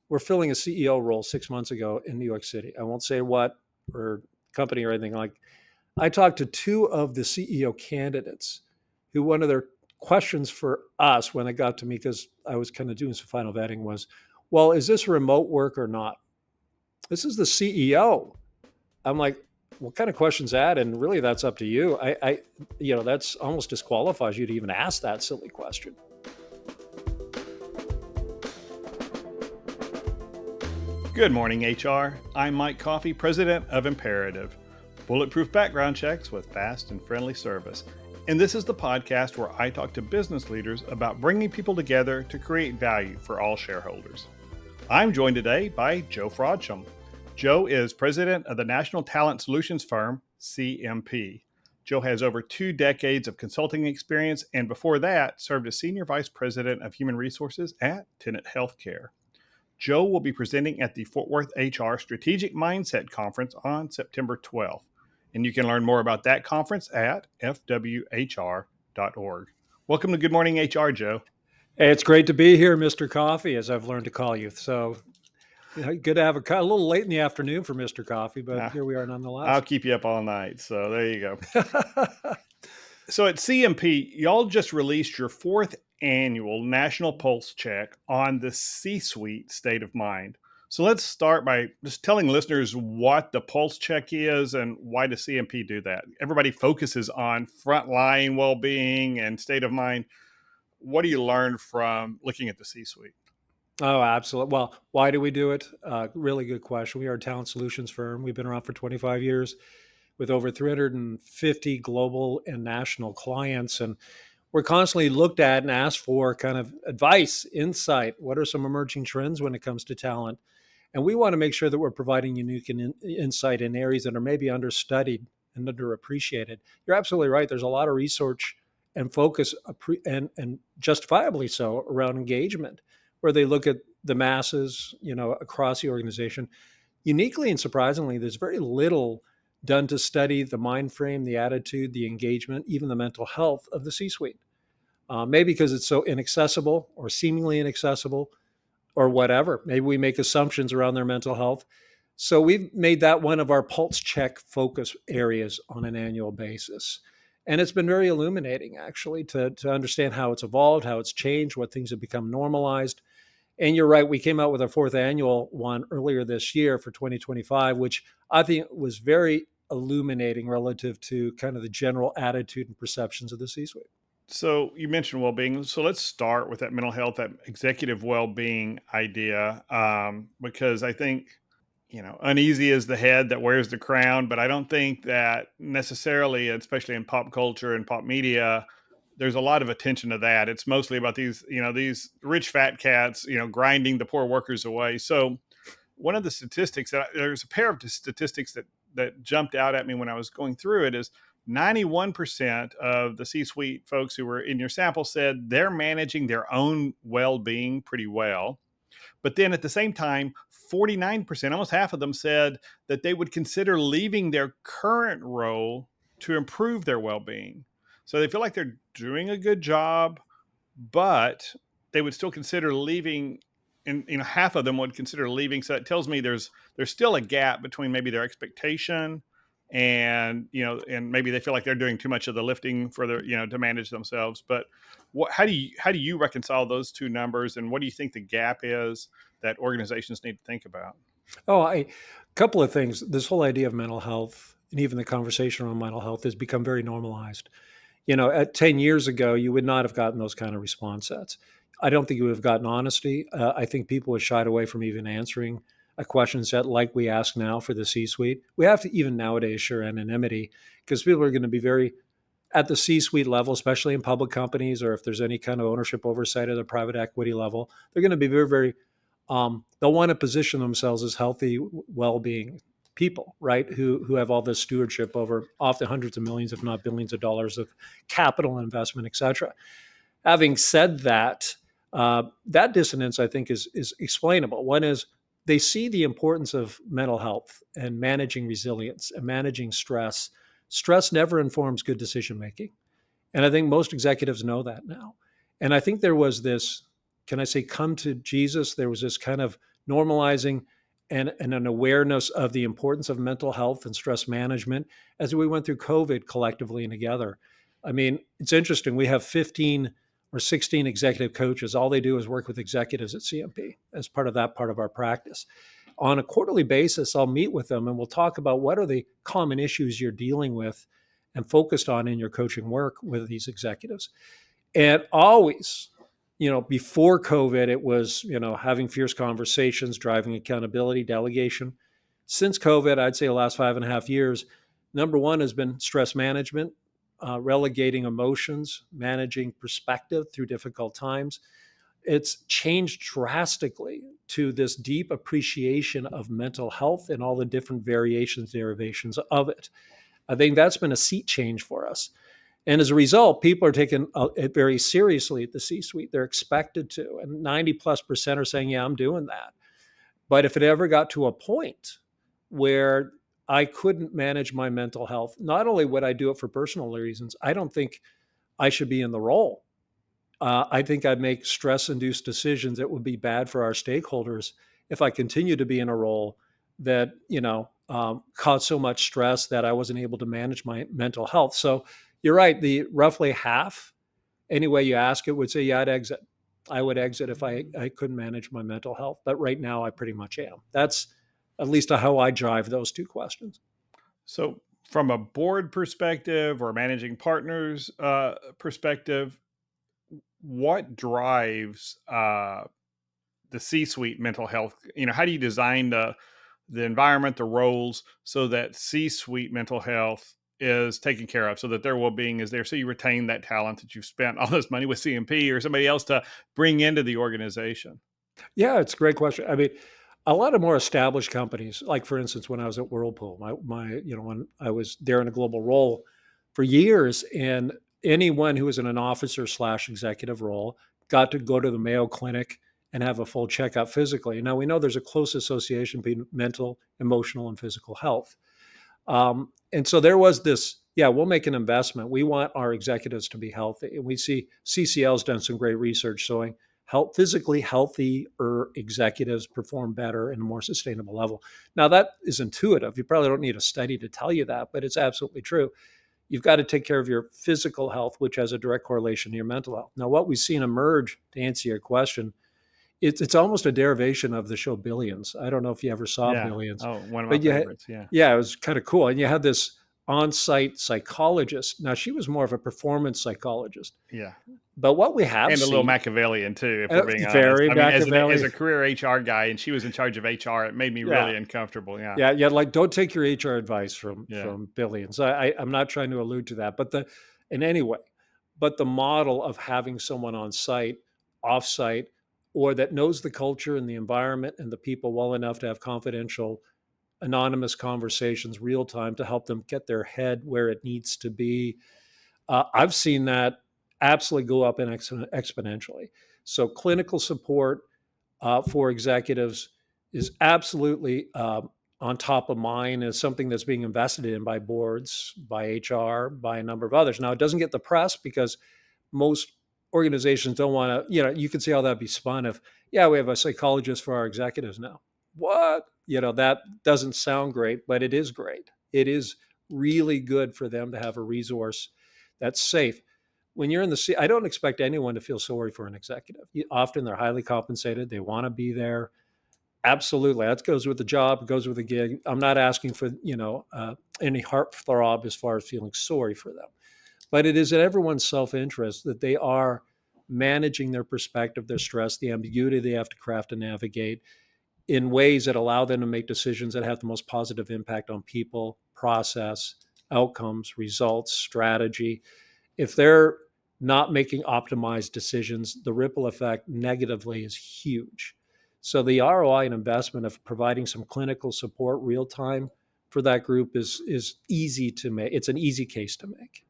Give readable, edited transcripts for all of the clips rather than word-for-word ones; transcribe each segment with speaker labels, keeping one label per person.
Speaker 1: were filling a CEO role 6 months ago in New York City. I won't say what or company or anything like. I talked to two of the CEO candidates who one of their questions for us when it got to me, because I was kind of doing some final vetting, was, well, is this remote work or not? This is the CEO. I'm like, what kind of question's that? And really, that's up to you. That's almost disqualifies you to even ask that silly question.
Speaker 2: Good morning, HR. I'm Mike Coffey, President of Imperative, bulletproof background checks with fast and friendly service. And this is the podcast where I talk to business leaders about bringing people together to create value for all shareholders. I'm joined today by Joe Frodsham. Joe is president of the national talent solutions firm, CMP. Joe has over 2 decades of consulting experience, and before that, served as senior vice president of human resources at Tenet Healthcare. Joe will be presenting at the Fort Worth HR Strategic Mindset Conference on September 12th. And you can learn more about that conference at fwhr.org. Welcome to Good Morning HR, Joe.
Speaker 1: Hey, it's great to be here, Mr. Coffey, as I've learned to call you. So good to have a little late in the afternoon for Mr. Coffey, but here we are nonetheless.
Speaker 2: I'll keep you up all night. So there you go. So at CMP, y'all just released your 4th annual National Pulse Check on the C-suite state of mind. So let's start by just telling listeners what the Pulse Check is and why does CMP do that? Everybody focuses on frontline well-being and state of mind. What do you learn from looking at the C-suite?
Speaker 1: Oh, absolutely. Well, why do we do it? Really good question. We are a talent solutions firm. We've been around for 25 years with over 350 global and national clients. And we're constantly looked at and asked for kind of advice, insight. What are some emerging trends when it comes to talent? And we want to make sure that we're providing unique insight in areas that are maybe understudied and underappreciated. You're absolutely right. There's a lot of research and focus, and justifiably so, around engagement, where they look at the masses, across the organization. Uniquely and surprisingly, there's very little done to study the mind frame, the attitude, the engagement, even the mental health of the C-suite. Maybe because it's so inaccessible or seemingly inaccessible or whatever. Maybe we make assumptions around their mental health. So we've made that one of our pulse check focus areas on an annual basis. And it's been very illuminating, actually, to understand how it's evolved, how it's changed, what things have become normalized. And you're right, we came out with our 4th annual one earlier this year for 2025, which I think was very illuminating relative to kind of the general attitude and perceptions of the C-suite.
Speaker 2: So you mentioned well-being. So let's start with that mental health, that executive well-being idea, because I think, uneasy is the head that wears the crown, but I don't think that necessarily, especially in pop culture and pop media, there's a lot of attention to that. It's mostly about these rich fat cats, grinding the poor workers away. So one of the statistics there's a pair of statistics that jumped out at me when I was going through it is 91% of the C-suite folks who were in your sample said they're managing their own well-being pretty well. But then at the same time, 49%, almost half of them, said that they would consider leaving their current role to improve their well-being. So they feel like they're doing a good job, but they would still consider leaving. And half of them would consider leaving. So that tells me there's still a gap between maybe their expectation and maybe they feel like they're doing too much of the lifting for their to manage themselves. But how do you reconcile those two numbers, and what do you think the gap is that organizations need to think about?
Speaker 1: A couple of things. This whole idea of mental health and even the conversation around mental health has become very normalized. At 10 years ago, you would not have gotten those kind of response sets. I don't think you would have gotten honesty. I think people have shied away from even answering a question set like we ask now for the C-suite. We have to even nowadays assure anonymity, because people are going to be very, at the C-suite level, especially in public companies, or if there's any kind of ownership oversight at the private equity level, they're going to be very, very, they'll want to position themselves as healthy, well-being people, right? Who have all this stewardship over often hundreds of millions, if not billions of dollars of capital investment, et cetera. Having said that, that dissonance, I think, is explainable. One is they see the importance of mental health and managing resilience and managing stress. Stress never informs good decision making. And I think most executives know that now. And I think there was this, can I say, come to Jesus? There was this kind of normalizing and an awareness of the importance of mental health and stress management as we went through COVID collectively and together. I mean, it's interesting. We have 15 or 16 executive coaches. All they do is work with executives at CMP as part of that part of our practice. On a quarterly basis, I'll meet with them and we'll talk about what are the common issues you're dealing with and focused on in your coaching work with these executives. And always, before COVID, it was, having fierce conversations, driving accountability, delegation. Since COVID, I'd say the last 5.5 years, number one has been stress management, relegating emotions, managing perspective through difficult times. It's changed drastically to this deep appreciation of mental health and all the different variations, derivations of it. I think that's been a seat change for us. And as a result, people are taking it very seriously at the C suite. They're expected to. And 90+% are saying, yeah, I'm doing that. But if it ever got to a point where I couldn't manage my mental health, not only would I do it for personal reasons, I don't think I should be in the role. I think I'd make stress induced decisions that would be bad for our stakeholders if I continue to be in a role that, caused so much stress that I wasn't able to manage my mental health. So you're right. The roughly half, any way you ask it, would say, yeah, I'd exit. I would exit if I couldn't manage my mental health. But right now, I pretty much am. That's at least how I drive those two questions.
Speaker 2: So, from a board perspective or managing partners perspective, what drives the C-suite mental health? How do you design the environment, the roles, so that C-suite mental health is taken care of, so that their well-being is there, so you retain that talent that you've spent all this money with CMP or somebody else to bring into the organization?
Speaker 1: Yeah, it's a great question. I mean, a lot of more established companies, like for instance, when I was at Whirlpool, when I was there in a global role for years, and anyone who was in an officer slash executive role got to go to the Mayo Clinic and have a full checkup physically. Now we know there's a close association between mental, emotional, and physical health. And so there was this, yeah, we'll make an investment. We want our executives to be healthy. And we see CCL's done some great research showing physically healthier executives perform better in a more sustainable level. Now, that is intuitive. You probably don't need a study to tell you that, but it's absolutely true. You've got to take care of your physical health, which has a direct correlation to your mental health. Now, what we've seen emerge, to answer your question, it's almost a derivation of the show Billions. I don't know if you ever saw
Speaker 2: Yeah.
Speaker 1: Billions,
Speaker 2: Oh, one of my
Speaker 1: but
Speaker 2: favorites. Yeah.
Speaker 1: yeah, it was kind of cool. And you had this on-site psychologist. Now she was more of a performance psychologist,
Speaker 2: Yeah.
Speaker 1: but what we have
Speaker 2: And a little
Speaker 1: seen,
Speaker 2: Machiavellian too, if we're being honest.
Speaker 1: very
Speaker 2: I mean, as
Speaker 1: Machiavelli.
Speaker 2: a career HR guy, and she was in charge of HR, it made me
Speaker 1: Yeah,
Speaker 2: really uncomfortable. Yeah.
Speaker 1: yeah, yeah. Like, don't take your HR advice from
Speaker 2: Yeah.
Speaker 1: Billions. I'm not trying to allude to that, but in any way, but the model of having someone on site, off site, or that knows the culture and the environment and the people well enough to have confidential anonymous conversations real time to help them get their head where it needs to be. I've seen that absolutely go up exponentially. So clinical support for executives is absolutely on top of mind, as something that's being invested in by boards, by HR, by a number of others. Now, it doesn't get the press because most organizations don't want to, you can see how that'd be spun if, yeah, we have a psychologist for our executives now. What? That doesn't sound great, but it is great. It is really good for them to have a resource that's safe. When you're in the C, I don't expect anyone to feel sorry for an executive. Often they're highly compensated. They want to be there. Absolutely. That goes with the job, it goes with the gig. I'm not asking for, any heartthrob as far as feeling sorry for them. But it is in everyone's self-interest that they are managing their perspective, their stress, the ambiguity they have to craft and navigate in ways that allow them to make decisions that have the most positive impact on people, process, outcomes, results, strategy. If they're not making optimized decisions, the ripple effect negatively is huge. So the ROI and investment of providing some clinical support real time for that group is easy to make. It's an easy case to make.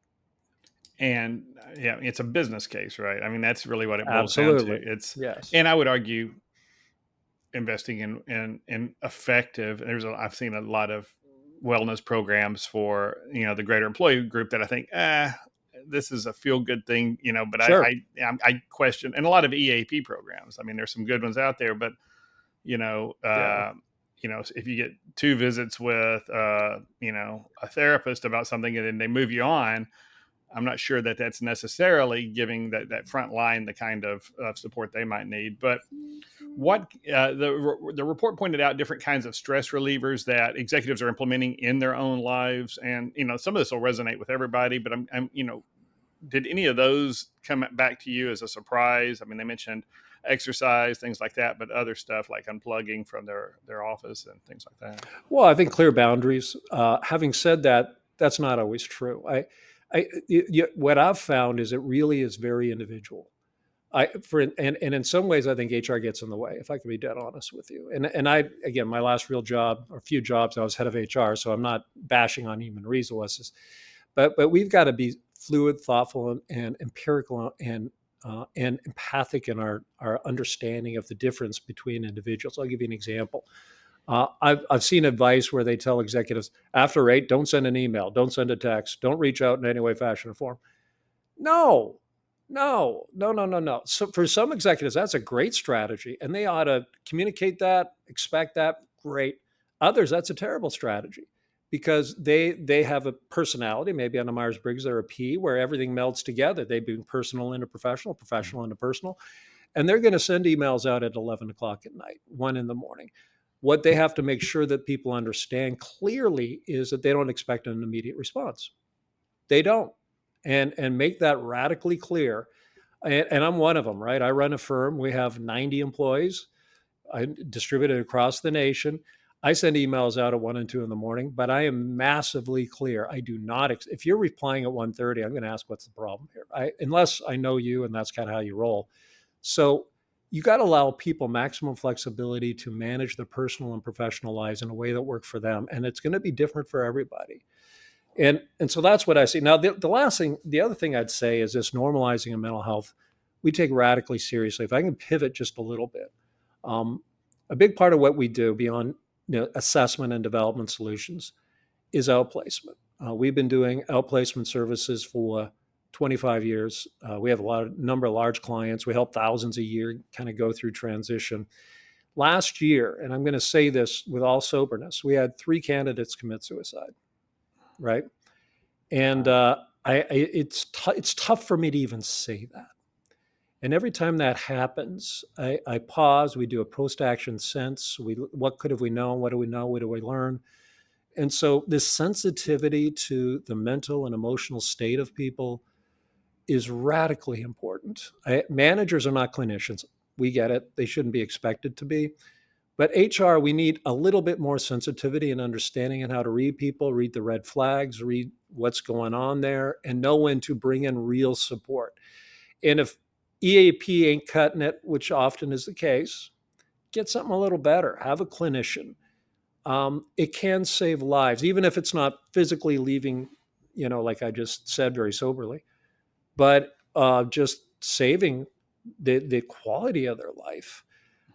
Speaker 2: And yeah, it's a business case, right? I mean, that's really what it boils down to.
Speaker 1: Absolutely. Yes.
Speaker 2: And I would argue investing in effective. I've seen a lot of wellness programs for the greater employee group that I think this is a feel good thing, but
Speaker 1: Sure.
Speaker 2: I question, and a lot of EAP programs. I mean, there's some good ones out there, but you know,
Speaker 1: Yeah.
Speaker 2: if you get two visits with, a therapist about something and then they move you on, I'm not sure that that's necessarily giving that front line the kind of support they might need. But what the report pointed out different kinds of stress relievers that executives are implementing in their own lives, and some of this will resonate with everybody. But did any of those come back to you as a surprise? I mean, they mentioned exercise, things like that, but other stuff like unplugging from their office and things like that.
Speaker 1: Well, I think clear boundaries. Having said that, that's not always true. What I've found is it really is very individual. And in some ways, I think HR gets in the way. If I can be dead honest with you, and I again, my last real job or few jobs, I was head of HR, so I'm not bashing on human resources, but we've got to be fluid, thoughtful, and empirical and empathic in our understanding of the difference between individuals. I'll give you an example. I've seen advice where they tell executives after 8, don't send an email, don't send a text, don't reach out in any way, fashion, or form. No, no, no, no, no, no. So for some executives, that's a great strategy, and they ought to communicate that, expect that. Great. Others, that's a terrible strategy because they have a personality. Maybe on a Myers Briggs, they're a P, where everything melds together. They bring personal into professional, professional into personal, and they're going to send emails out at 11 o'clock at night, 1 in the morning. What they have to make sure that people understand clearly is that they don't expect an immediate response. They don't, and make that radically clear. And I'm one of them, right? I run a firm. We have 90 employees. I distribute it across the nation. I send emails out at 1 and 2 in the morning, but I am massively clear. I do not. If you're replying at 1:30, I'm going to ask what's the problem here. Unless I know you, and that's kind of how you roll. So you got to allow people maximum flexibility to manage their personal and professional lives in a way that works for them, and it's going to be different for everybody. And so that's what I see. Now, the other thing I'd say is this normalizing of mental health, we take radically seriously. If I can pivot just a little bit, um, a big part of what we do beyond assessment and development solutions is outplacement. We've been doing outplacement services for 25 years. We have number of large clients. We help thousands a year kind of go through transition. Last year, and I'm going to say this with all soberness, we had 3 candidates commit suicide. Right. And
Speaker 2: Wow.
Speaker 1: it's tough for me to even say that. And every time that happens, I pause. We do a post-action sense. What could have we known? What do we know? What do we learn? And so this sensitivity to the mental and emotional state of people is radically important. Managers are not clinicians. We get it. They shouldn't be expected to be. But HR, we need a little bit more sensitivity and understanding on how to read people, read the red flags, read what's going on there, and know when to bring in real support. And if EAP ain't cutting it, which often is the case, get something a little better. Have a clinician. It can save lives, even if it's not physically leaving, like I just said very soberly, but just saving the quality of their life.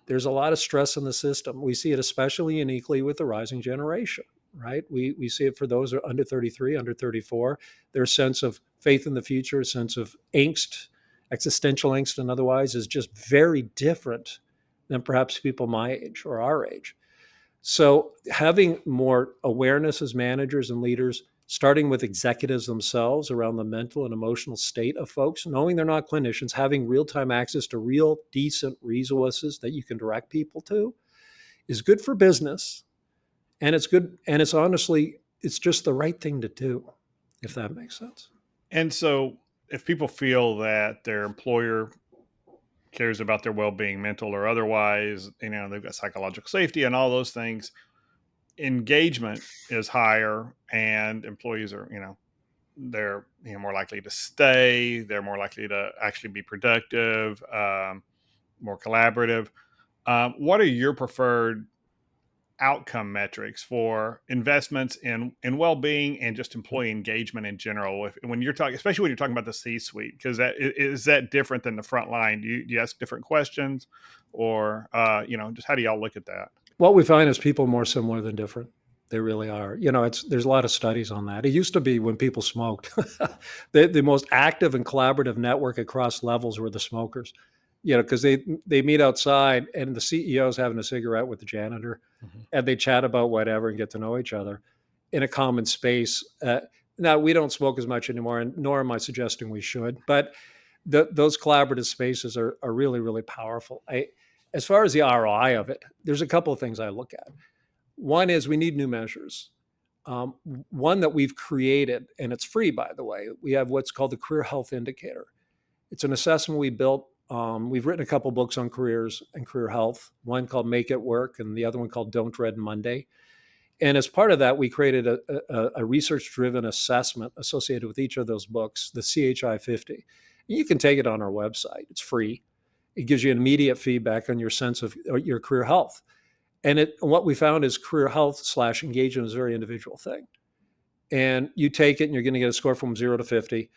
Speaker 1: There's a lot of stress in the system. We see it especially uniquely with the rising generation, right? We see it for those who are under 33, under 34. Their sense of faith in the future, a sense of angst, existential angst, and otherwise is just very different than perhaps people my age or our age. So having more awareness as managers and leaders, starting with executives themselves around the mental and emotional state of folks, knowing they're not clinicians, having real-time access to real decent resources that you can direct people to is good for business. And it's good. And it's honestly, it's just the right thing to do, if that makes sense.
Speaker 2: And so, if people feel that their employer cares about their well-being, mental or otherwise, they've got psychological safety and all those things, engagement is higher, and employees are, they're more likely to stay. They're more likely to actually be productive, more collaborative. What are your preferred outcome metrics for investments in well-being and just employee engagement in general, when you're talking, especially when you're talking about the C-suite, because that different than the front line? Do you ask different questions, or just how do y'all look at that?
Speaker 1: What we find is people more similar than different. They really are. There's a lot of studies on that. It used to be when people smoked, the most active and collaborative network across levels were the smokers. because they meet outside and the CEO's having a cigarette with the janitor,
Speaker 2: Mhm.
Speaker 1: and they chat about whatever and get to know each other in a common space. Now we don't smoke as much anymore, and nor am I suggesting we should, but those collaborative spaces are really really powerful. As far as the ROI of it, there's a couple of things I look at. One is we need new measures. Um, One that we've created, and it's free, by the way. We have what's called the Career Health Indicator. It's an assessment we built. We've written a couple books on careers and career health, one called Make It Work, and the other one called Don't Dread Monday. And as part of that, we created a research driven assessment associated with each of those books, the CHI 50. You can take it on our website, it's free. It gives you immediate feedback on your sense of your career health. And what we found is career health slash engagement is a very individual thing. And you take it and you're going to get a score from 0 to 50.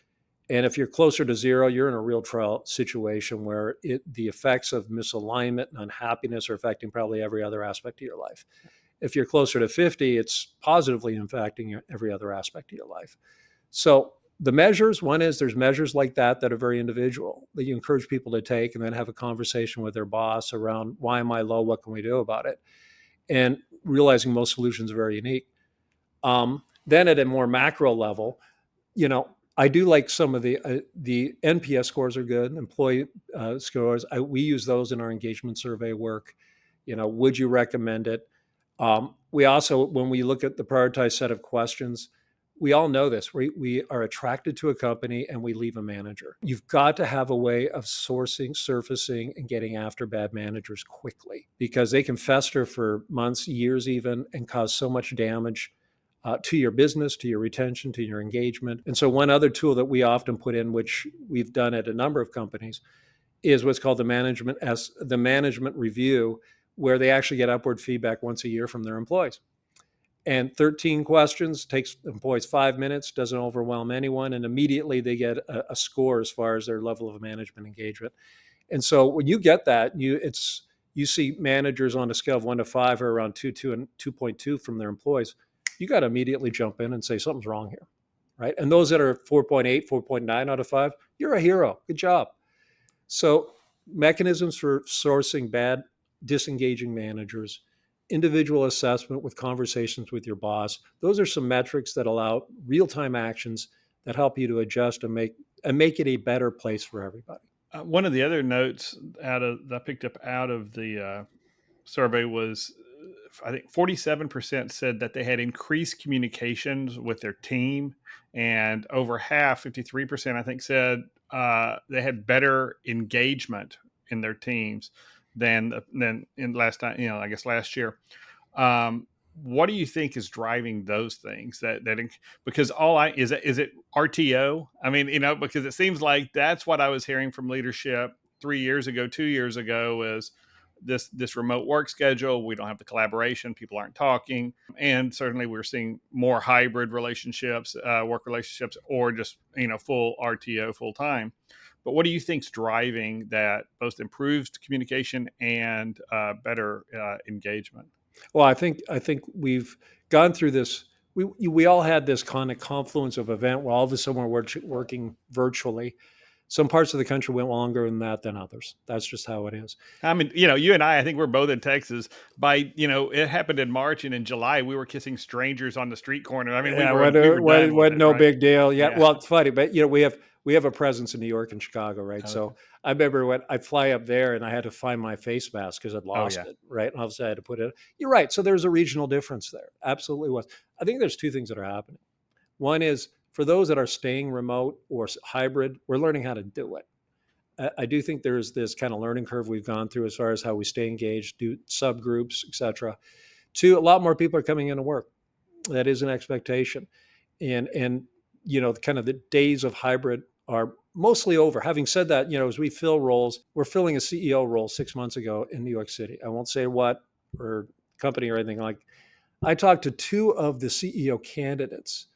Speaker 1: And if you're closer to 0, you're in a real trial situation where the effects of misalignment and unhappiness are affecting probably every other aspect of your life. If you're closer to 50, it's positively impacting every other aspect of your life. So the measures, one is there's measures like that are very individual that you encourage people to take and then have a conversation with their boss around why am I low? What can we do about it? And realizing most solutions are very unique. Then at a more macro level, I do like some of the NPS scores are good. Employee scores, we use those in our engagement survey work. Would you recommend it? We also, when we look at the prioritized set of questions, we all know this. We are attracted to a company and we leave a manager. You've got to have a way of sourcing, surfacing, and getting after bad managers quickly because they can fester for months, years even, and cause so much damage to your business, to your retention, to your engagement. And so, one other tool that we often put in, which we've done at a number of companies, is what's called the management review, where they actually get upward feedback once a year from their employees. And 13 questions takes employees 5 minutes, doesn't overwhelm anyone, and immediately they get a score as far as their level of management engagement. And so when you get that, you see managers on a scale of 1 to 5 are around 2 and 2.2 from their employees. You got to immediately jump in and say something's wrong here, right? And those that are 4.8, 4.9 out of 5, you're a hero. Good job. So mechanisms for sourcing bad, disengaging managers, individual assessment with conversations with your boss. Those are some metrics that allow real-time actions that help you to adjust and make it a better place for everybody.
Speaker 2: One of the other notes out of that I picked up out of the survey was I think 47% said that they had increased communications with their team, and over half, 53%, I think, said they had better engagement in their teams than in last time. I guess last year. Um, what do you think is driving those things? Because all I is it RTO? I mean, because it seems like that's what I was hearing from leadership 3 years ago, 2 years ago, is this remote work schedule. We don't have the collaboration. People aren't talking, and certainly we're seeing more hybrid relationships, work relationships, or just full RTO, full time. But what do you think's driving that both improved communication and better engagement?
Speaker 1: Well, I think we've gone through this. We all had this kind of confluence of event where all of a sudden we're working virtually. Some parts of the country went longer than that than others. That's just how it is.
Speaker 2: I mean, you and I think we're both in Texas. It happened in March, and in July, we were kissing strangers on the street corner. I mean,
Speaker 1: Yeah,
Speaker 2: we were done with it,
Speaker 1: no
Speaker 2: right?
Speaker 1: big deal. Yeah,
Speaker 2: Yeah.
Speaker 1: well, it's funny, but we have a presence in New York and Chicago, right?
Speaker 2: Okay.
Speaker 1: So I remember when I fly up there and I had to find my face mask because I'd
Speaker 2: Oh
Speaker 1: lost
Speaker 2: yeah.
Speaker 1: it, right? And obviously I had to put it. You're right. So there's a regional difference there. Absolutely was. I think there's two things that are happening. One is for those that are staying remote or hybrid, we're learning how to do it. I do think there's this kind of learning curve we've gone through as far as how we stay engaged, do subgroups, et cetera. Two, a lot more people are coming into work. That is an expectation. And kind of the days of hybrid are mostly over. Having said that, as we fill roles, we're filling a CEO role 6 months ago in New York City. I won't say what or company or anything like. I talked to two of the CEO candidates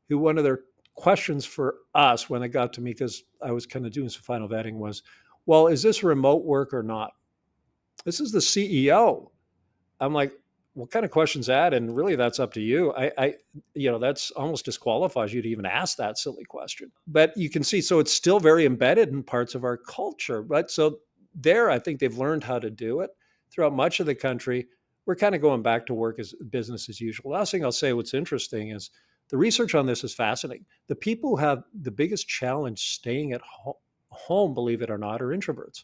Speaker 1: who one of their questions for us when it got to me, because I was kind of doing some final vetting, was, well, is this remote work or not? This is the CEO. I'm like, what kind of question's that? And really, that's up to you. That's almost disqualifies you to even ask that silly question. But you can see, so it's still very embedded in parts of our culture, right? So there, I think they've learned how to do it. Throughout much of the country, we're kind of going back to work as business as usual. Last thing I'll say, what's interesting is the research on this is fascinating. The people who have the biggest challenge staying at home, believe it or not, are introverts.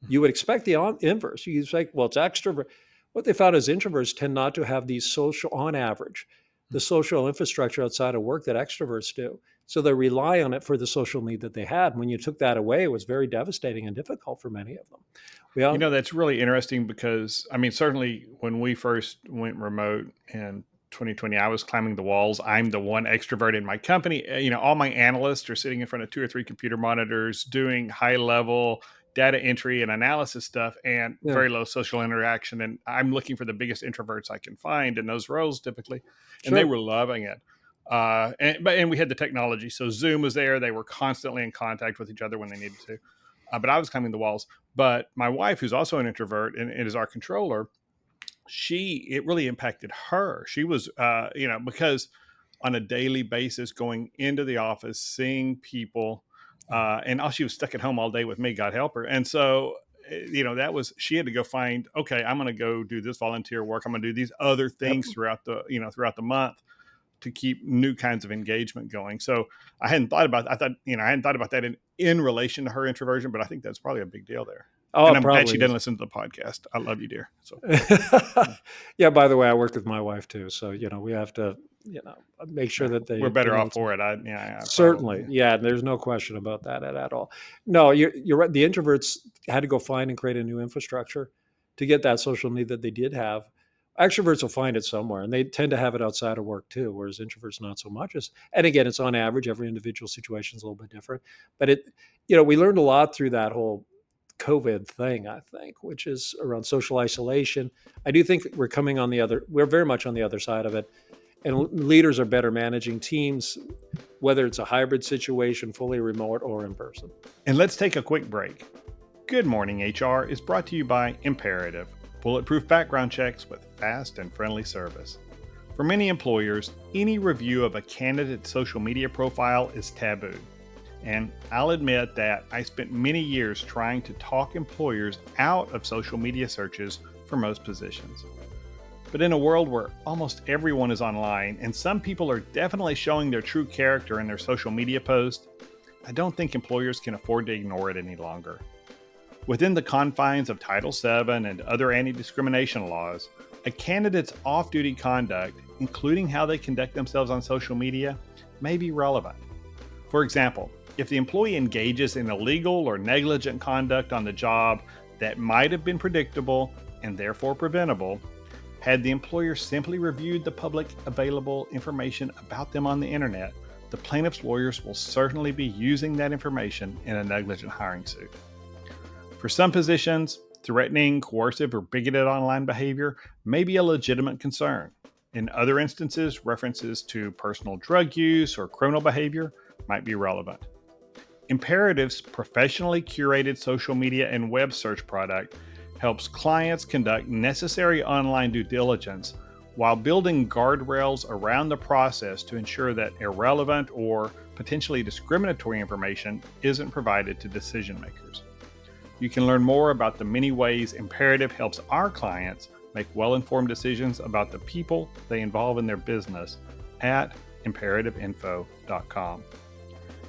Speaker 1: You would expect the inverse. You say, well, it's extrovert. What they found is introverts tend not to have these social, on average, the social infrastructure outside of work that extroverts do. So they rely on it for the social need that they had. When you took that away, it was very devastating and difficult for many of them. We all,
Speaker 2: That's really interesting because, I mean, certainly when we first went remote in 2020, I was climbing the walls. I'm the one extrovert in my company. All my analysts are sitting in front of 2 or 3 computer monitors doing high level data entry and analysis stuff and
Speaker 1: yeah,
Speaker 2: very low social interaction. And I'm looking for the biggest introverts I can find in those roles typically. And they
Speaker 1: sure.
Speaker 2: were loving it. And we had the technology. So Zoom was there. They were constantly in contact with each other when they needed to. But I was climbing the walls. But my wife, who's also an introvert and is our controller, it really impacted her. She was, because on a daily basis, going into the office, seeing people, and she was stuck at home all day with me, God help her. And so, she had to go find, okay, I'm going to go do this volunteer work. I'm going to do these other
Speaker 1: Yep.
Speaker 2: things throughout the month to keep new kinds of engagement going. So I hadn't thought about, I hadn't thought about that in relation to her introversion, but I think that's probably a big deal there.
Speaker 1: Oh,
Speaker 2: And
Speaker 1: it
Speaker 2: I'm glad
Speaker 1: probably
Speaker 2: she didn't
Speaker 1: is.
Speaker 2: listen to the podcast. I love you, dear. So yeah,
Speaker 1: Yeah, by the way, I worked with my wife too. So, we have to, make sure
Speaker 2: yeah.
Speaker 1: that
Speaker 2: We're
Speaker 1: they
Speaker 2: better
Speaker 1: know
Speaker 2: off
Speaker 1: it's
Speaker 2: for it. Yeah,
Speaker 1: certainly.
Speaker 2: probably.
Speaker 1: Yeah, there's no question about that at all. No, you're right. The introverts had to go find and create a new infrastructure to get that social need that they did have. Extroverts will find it somewhere, and they tend to have it outside of work too, whereas introverts not so much. And again, it's on average. Every individual situation is a little bit different, but we learned a lot through that whole COVID thing, I think, which is around social isolation. I do think we're very much on the other side of it. And leaders are better managing teams, whether it's a hybrid situation, fully remote, or in person.
Speaker 2: And let's take a quick break. Good Morning HR is brought to you by Imperative, bulletproof background checks with fast and friendly service. For many employers, any review of a candidate's social media profile is taboo. And I'll admit that I spent many years trying to talk employers out of social media searches for most positions. But in a world where almost everyone is online and some people are definitely showing their true character in their social media posts, I don't think employers can afford to ignore it any longer. Within the confines of Title VII and other anti-discrimination laws, a candidate's off-duty conduct, including how they conduct themselves on social media, may be relevant. For example, if the employee engages in illegal or negligent conduct on the job that might have been predictable and therefore preventable, had the employer simply reviewed the public available information about them on the internet, the plaintiff's lawyers will certainly be using that information in a negligent hiring suit. For some positions, threatening, coercive, or bigoted online behavior may be a legitimate concern. In other instances, references to personal drug use or criminal behavior might be relevant. Imperative's professionally curated social media and web search product helps clients conduct necessary online due diligence while building guardrails around the process to ensure that irrelevant or potentially discriminatory information isn't provided to decision makers. You can learn more about the many ways Imperative helps our clients make well-informed decisions about the people they involve in their business at imperativeinfo.com.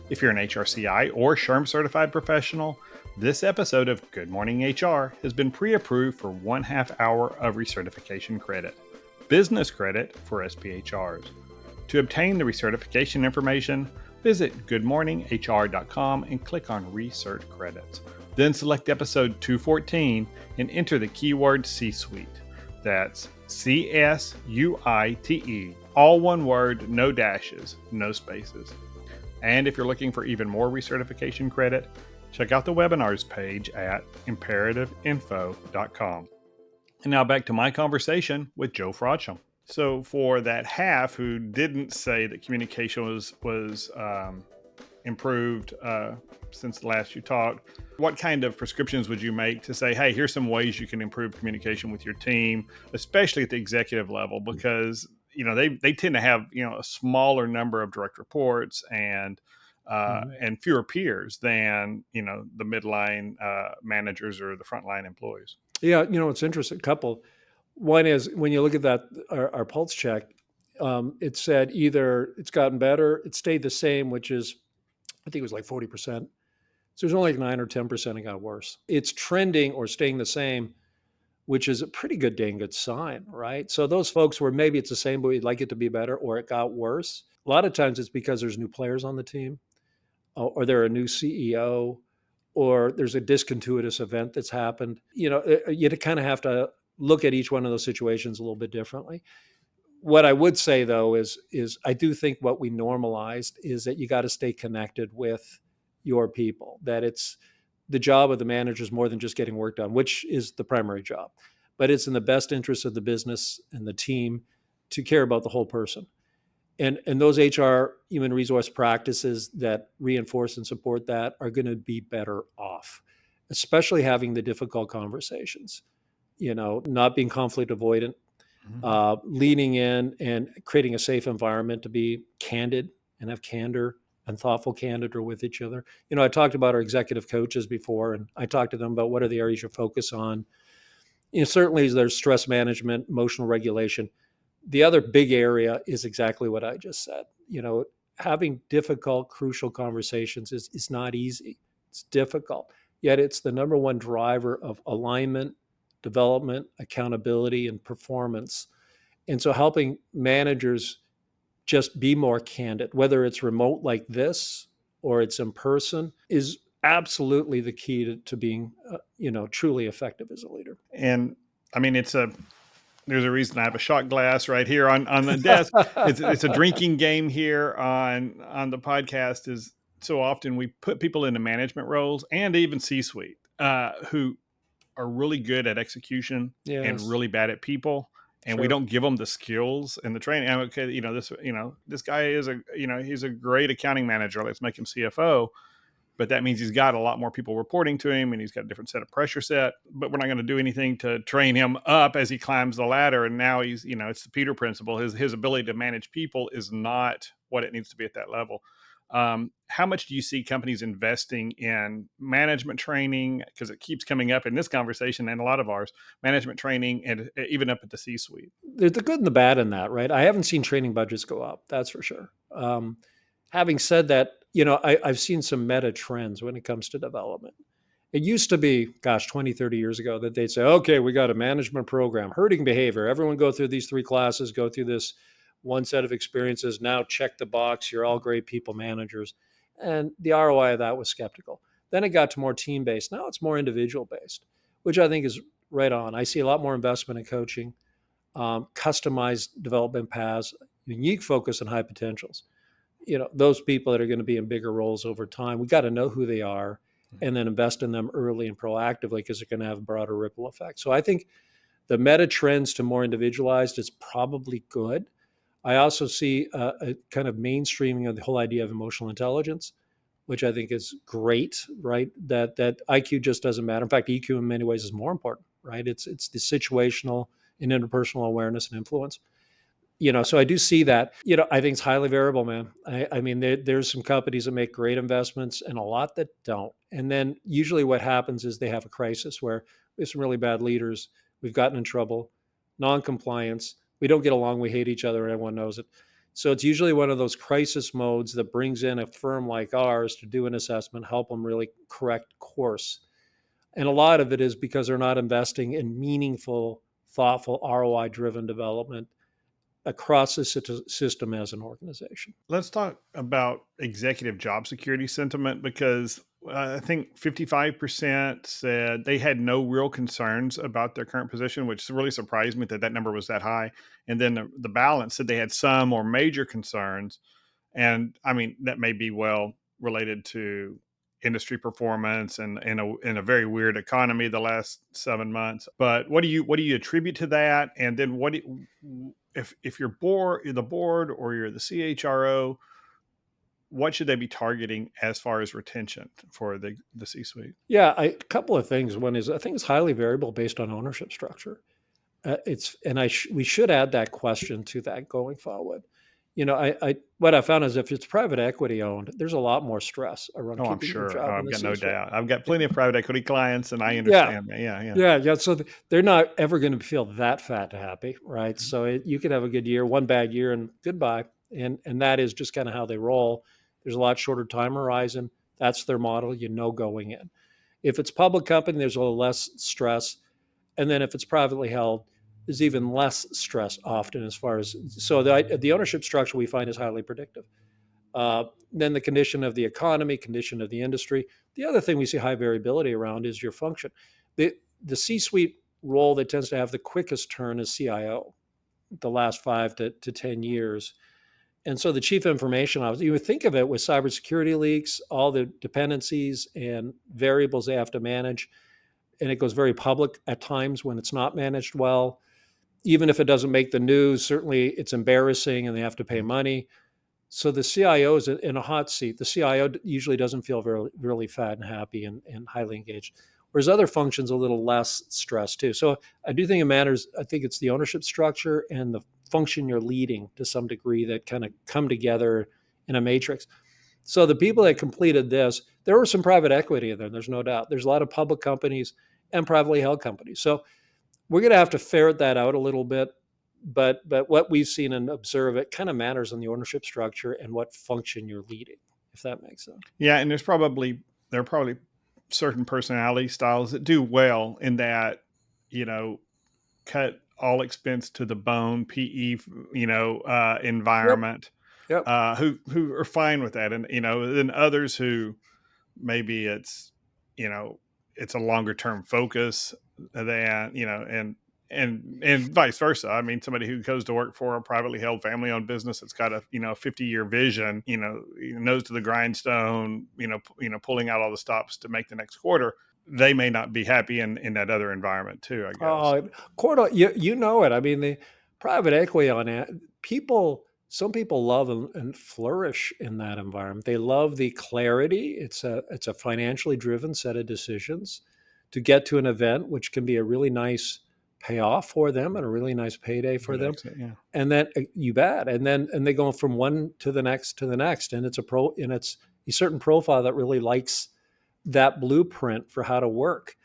Speaker 2: If you're an HRCI or SHRM certified professional, this episode of Good Morning HR has been pre-approved for 1/2 hour of recertification credit, business credit for SPHRs. To obtain the recertification information, visit goodmorninghr.com and click on Research Credits. Then select episode 214 and enter the keyword C-Suite. That's CSUITE, all one word, no dashes, no spaces. And if you're looking for even more recertification credit, check out the webinars page at imperativeinfo.com. And now back to my conversation with Joe Frodsham. So for that half who didn't say that communication was improved since last you talked, what kind of prescriptions would you make to say, hey, here's some ways you can improve communication with your team, especially at the executive level, because they tend to have a smaller number of direct reports and
Speaker 1: Mhm.
Speaker 2: and fewer peers than the midline managers or the frontline employees.
Speaker 1: Yeah, it's interesting. Couple. One is when you look at that, our pulse check, it said either it's gotten better, it stayed the same, which is, I think it was like 40%. So there's only like 9 or 10% it got worse. It's trending or staying the same, which is a pretty good, dang good sign, right? So those folks where maybe it's the same, but we'd like it to be better, or it got worse. A lot of times it's because there's new players on the team, or they're a new CEO, or there's a discontinuous event that's happened. You kind of have to look at each one of those situations a little bit differently. What I would say though is I do think what we normalized is that you got to stay connected with your people. That it's the job of the manager is more than just getting work done, which is the primary job, but it's in the best interest of the business and the team to care about the whole person. And those HR human resource practices that reinforce and support that are going to be better off, especially having the difficult conversations. Not being conflict avoidant,
Speaker 2: Mhm.
Speaker 1: leaning in and creating a safe environment to be candid and have candor and thoughtful candor with each other. I talked about our executive coaches before, and I talked to them about what are the areas you focus on. Certainly there's stress management, emotional regulation. The other big area is exactly what I just said. Having difficult, crucial conversations is not easy. It's difficult. Yet it's the number one driver of alignment, development, accountability, and performance. And so helping managers just be more candid, whether it's remote like this or it's in person, is absolutely the key to being, truly effective as a leader.
Speaker 2: And I mean, there's a reason I have a shot glass right here on the desk. It's a drinking game here on the podcast. Is so often we put people into management roles and even C-suite who are really good at execution and
Speaker 1: Yes,
Speaker 2: really bad at people, and we
Speaker 1: sure.
Speaker 2: don't give them the skills and the training. And okay, this guy is he's a great accounting manager. Let's make him CFO, but that means he's got a lot more people reporting to him and he's got a different set of pressure set, but we're not going to do anything to train him up as he climbs the ladder. And now he's, it's the Peter principle. His ability to manage people is not what it needs to be at that level. How much do you see companies investing in management training? Because it keeps coming up in this conversation and a lot of ours, management training, and even up at the C-suite.
Speaker 1: There's the good and the bad in that, right? I haven't seen training budgets go up, that's for sure. Having said that, I've seen some meta trends when it comes to development. It used to be, gosh, 20, 30 years ago that they'd say, okay, we got a management program, herding behavior. Everyone go through these 3 classes, go through this one set of experiences. Now check the box. You're all great people managers. And the ROI of that was skeptical. Then it got to more team based. Now it's more individual based, which I think is right on. I see a lot more investment in coaching, customized development paths, unique focus on high potentials. Those people that are going to be in bigger roles over time, we got to know who they are and then invest in them early and proactively because they're going to have a broader ripple effect. So I think the meta trends to more individualized is probably good. I also see a kind of mainstreaming of the whole idea of emotional intelligence, which I think is great, right? That IQ just doesn't matter. In fact, EQ in many ways is more important, right? It's the situational and interpersonal awareness and influence. So I do see that. I think it's highly variable, man. I mean, there's some companies that make great investments and a lot that don't. And then usually what happens is they have a crisis where we have some really bad leaders. We've gotten in trouble, non-compliance. We don't get along. We hate each other. And everyone knows it. So it's usually one of those crisis modes that brings in a firm like ours to do an assessment, help them really correct course. And a lot of it is because they're not investing in meaningful, thoughtful, ROI driven development across the system as an organization.
Speaker 2: Let's talk about executive job security sentiment because I think 55% said they had no real concerns about their current position, which really surprised me that that number was that high. And then the balance said they had some or major concerns. And I mean, that may be well related to industry performance and in a very weird economy the last 7 months. But what do you attribute to that? And then if you're the board or you're the CHRO, what should they be targeting as far as retention for the C-suite?
Speaker 1: Yeah, a couple of things. One is I think it's highly variable based on ownership structure. We should add that question to that going forward. I what I found is if it's private equity owned, there's a lot more stress around
Speaker 2: Oh, I'm
Speaker 1: keeping your
Speaker 2: sure. Oh,
Speaker 1: job in
Speaker 2: I've
Speaker 1: the
Speaker 2: got no
Speaker 1: C-suite.
Speaker 2: doubt. I've got plenty of private equity clients, and I
Speaker 1: Yeah,
Speaker 2: understand that. Yeah, yeah.
Speaker 1: yeah, yeah. So they're not ever going to feel that fat happy, right?
Speaker 2: Mhm.
Speaker 1: So you could have a good year, one bad year, and goodbye. And that is just kind of how they roll. There's a lot shorter time horizon. That's their model. Going in. If it's public company, there's a little less stress, and then if it's privately held, there's even less stress often as far as so the ownership structure we find is highly predictive. Then the condition of the economy, condition of the industry. The other thing we see high variability around is your function. The the C-suite role that tends to have the quickest turn is CIO, the last 5 to 10 years. And so the chief information officer, you would think of it with cybersecurity leaks, all the dependencies and variables they have to manage. And it goes very public at times when it's not managed well. Even if it doesn't make the news, certainly it's embarrassing and they have to pay
Speaker 2: Mhm.
Speaker 1: money. So the CIO is in a hot seat. The CIO usually doesn't feel very really fat and happy and highly engaged, whereas other functions a little less stressed too. So I do think it matters. I think it's the ownership structure and the function you're leading to some degree that kind of come together in a matrix. So the people that completed this, there were some private equity in there. There's no doubt. There's a lot of public companies and privately held companies. So we're going to have to ferret that out a little bit. But what we've seen and observe, it kind of matters on the ownership structure and what function you're leading, if that makes sense.
Speaker 2: Yeah, and there are probably certain personality styles that do well in that, you know, cut all expense to the bone, PE,
Speaker 1: Yep.
Speaker 2: environment,
Speaker 1: Yep.
Speaker 2: who are fine with that, and then others who maybe it's a longer term focus than and vice versa. I mean, somebody who goes to work for a privately held family owned business that's got a 50-year vision, nose to the grindstone, pulling out all the stops to make the next quarter, they may not be happy in that other environment too, I guess.
Speaker 1: Oh, Cordo, you know it. I mean, the private equity on it, some people love and flourish in that environment. They love the clarity. It's a financially driven set of decisions to get to an event, which can be a really nice payoff for them and a really nice payday for
Speaker 2: Good
Speaker 1: them.
Speaker 2: exit, yeah.
Speaker 1: And then you bet. And they go from one to the next. And it's a certain profile that really likes that blueprint for how to work.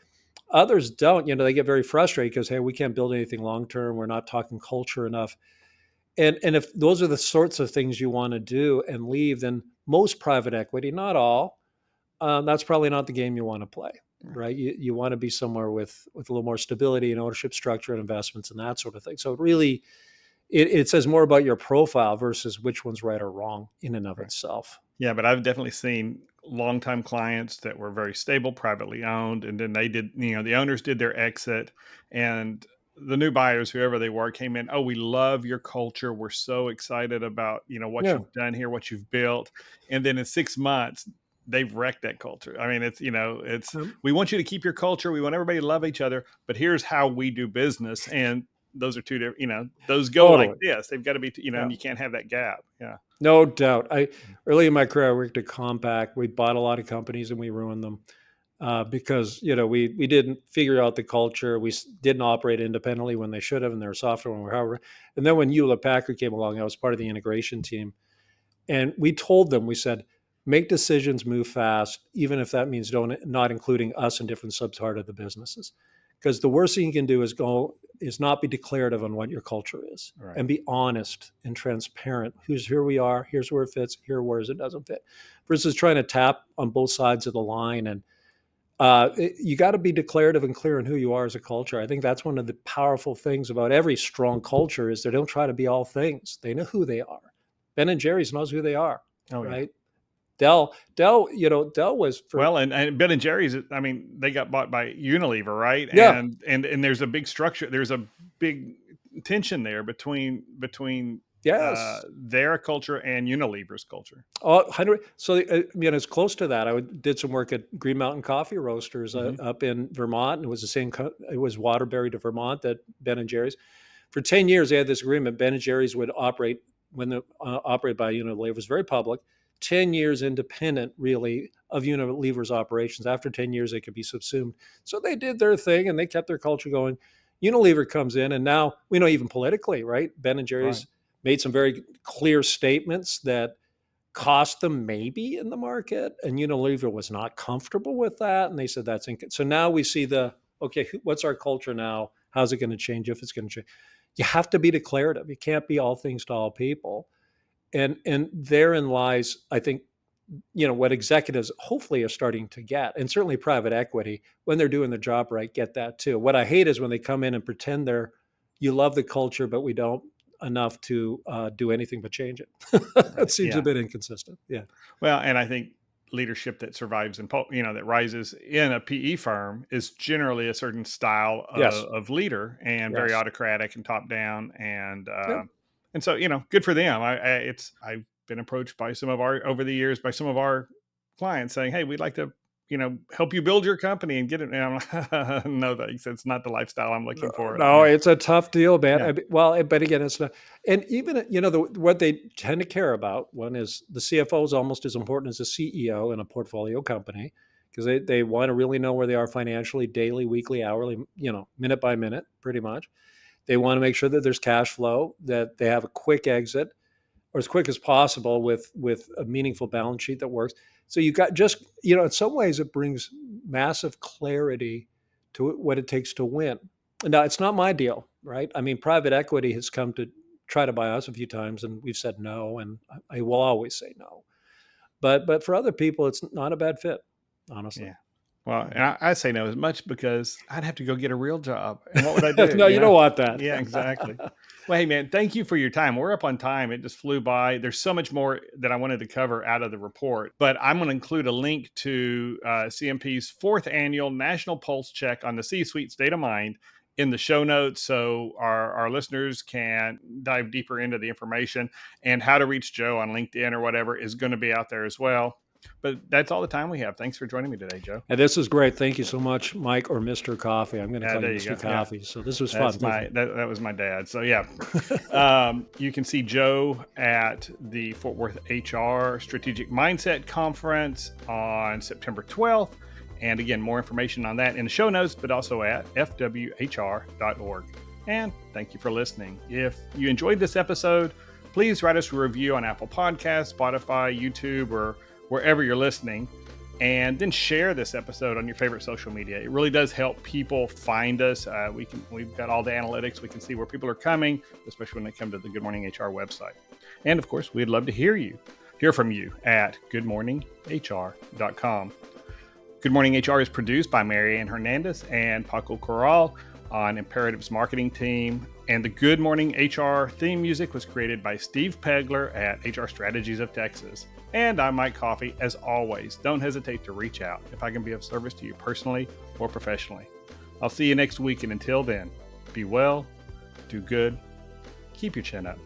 Speaker 1: Others don't. They get very frustrated because, hey, we can't build anything long term. We're not talking culture enough. And if those are the sorts of things you want to do and leave, then most private equity, not all, that's probably not the game you want to play, right? You want to be somewhere with a little more stability and ownership structure and investments and that sort of thing. So it says more about your profile versus which one's right or wrong in and of
Speaker 2: Right.
Speaker 1: itself.
Speaker 2: Yeah, but I've definitely seen longtime clients that were very stable, privately owned, and then the owners did their exit, and the new buyers, whoever they were, came in. Oh, we love your culture. We're so excited about what
Speaker 1: Yeah.
Speaker 2: you've done here, what you've built, and then in 6 months, they've wrecked that culture. I mean, it's
Speaker 1: Um,
Speaker 2: we want you to keep your culture. We want everybody to love each other, but here's how we do business, and those are two different. Those go like
Speaker 1: totally.
Speaker 2: this. They've got to be,
Speaker 1: Yeah.
Speaker 2: and you can't have that gap. Yeah.
Speaker 1: No doubt. I Early in my career, I worked at Compaq. We bought a lot of companies and we ruined them because we didn't figure out the culture. Didn't operate independently when they should have, and they were software when we were hardware. And then when Hewlett Packard came along, I was part of the integration team, and we told them, we said, make decisions, move fast, even if that means don't not including us in different subpart of the businesses. Because the worst thing you can do is not be declarative on what your culture is
Speaker 2: Right.
Speaker 1: and be honest and transparent. Here we are, here's where it fits, where it doesn't fit. Versus trying to tap on both sides of the line. And you got to be declarative and clear on who you are as a culture. I think that's one of the powerful things about every strong culture is they don't try to be all things. They know who they are. Ben and Jerry's knows who they are,
Speaker 2: Oh yeah.
Speaker 1: right? Dell was for
Speaker 2: Well, and Ben and Jerry's, I mean, they got bought by Unilever, right?
Speaker 1: yeah,
Speaker 2: And there's a big structure. There's a big tension there between
Speaker 1: yes,
Speaker 2: their culture and Unilever's culture.
Speaker 1: 100. So it's close to that. Did some work at Green Mountain Coffee Roasters
Speaker 2: Hmm.
Speaker 1: up in Vermont, and it was the same. It was Waterbury to Vermont that Ben and Jerry's. For 10 years, they had this agreement. Ben and Jerry's would operate when they operated by Unilever. It was very public. 10 years independent, really, of Unilever's operations. After 10 years, they could be subsumed. So they did their thing and they kept their culture going. Unilever comes in, and now we know even politically, right? Ben and
Speaker 2: Right.
Speaker 1: Jerry's made some very clear statements that cost them maybe in the market, and Unilever was not comfortable with that, and they said that's so now we see okay, what's our culture now? How's it going to change if it's going to change? You have to be declarative. You can't be all things to all people, and therein lies, I think, what executives hopefully are starting to get, and certainly private equity, when they're doing their job right, get that too. What I hate is when they come in and pretend you love the culture, but we don't enough to do anything but change it. That
Speaker 2: Right.
Speaker 1: seems a
Speaker 2: Yeah.
Speaker 1: bit inconsistent. Yeah.
Speaker 2: Well, and I think leadership that survives that rises in a PE firm is generally a certain style
Speaker 1: Yes.
Speaker 2: of leader, and very
Speaker 1: Yes.
Speaker 2: autocratic and top down,
Speaker 1: Yep.
Speaker 2: and so good for them. I've been approached by over the years by some of our clients saying, "Hey, we'd like to help you build your company and get it." And I'm like, "No, thanks. It's not the lifestyle I'm looking for."
Speaker 1: No, it's a tough deal, man.
Speaker 2: Yeah,
Speaker 1: Well, but again, it's not, and even what they tend to care about. One is the CFO is almost as important as the CEO in a portfolio company, because they want to really know where they are financially, daily, weekly, hourly, minute by minute, pretty much. They want to make sure that there's cash flow, that they have a quick exit, or as quick as possible, with a meaningful balance sheet that works. So you got just in some ways it brings massive clarity to what it takes to win. Now it's not my deal, right? I mean, private equity has come to try to buy us a few times, and we've said no, and I will always say no. But for other people, it's not a bad fit, honestly.
Speaker 2: yeah. Well,
Speaker 1: Yeah.
Speaker 2: and I say no as much because I'd have to go get a real job, and what would I do?
Speaker 1: No, you don't want
Speaker 2: Yeah, exactly.
Speaker 1: that.
Speaker 2: Well, hey, man, thank you for your time. We're up on time. It just flew by. There's so much more that I wanted to cover out of the report, but I'm going to include a link to CMP's fourth annual National Pulse Check on the C-Suite State of Mind in the show notes, so our listeners can dive deeper into the information, and how to reach Joe on LinkedIn or whatever is going to be out there as well. But that's all the time we have. Thanks for joining me today, Joe.
Speaker 1: And this is great. Thank you so much, Mike, or Mr. Coffee. I'm going to
Speaker 2: Yeah,
Speaker 1: call you
Speaker 2: there you
Speaker 1: Mr.
Speaker 2: go. Yeah.
Speaker 1: Coffee. So this was fun.
Speaker 2: That's
Speaker 1: Thank you.
Speaker 2: that was my dad. So yeah, you can see Joe at the Fort Worth HR Strategic Mindset Conference on September 12th. And again, more information on that in the show notes, but also at fwhr.org. And thank you for listening. If you enjoyed this episode, please write us a review on Apple Podcasts, Spotify, YouTube, or wherever you're listening. And then share this episode on your favorite social media. It really does help people find us. We've got all the analytics. We can see where people are coming, especially when they come to the Good Morning HR website. And of course, we'd love to hear from you at goodmorninghr.com. Good Morning HR is produced by Marianne Hernandez and Paco Corral on Imperative's marketing team. And the Good Morning HR theme music was created by Steve Pegler at HR Strategies of Texas. And I'm Mike Coffey. As always, don't hesitate to reach out if I can be of service to you personally or professionally. I'll see you next week, and until then, be well, do good, keep your chin up.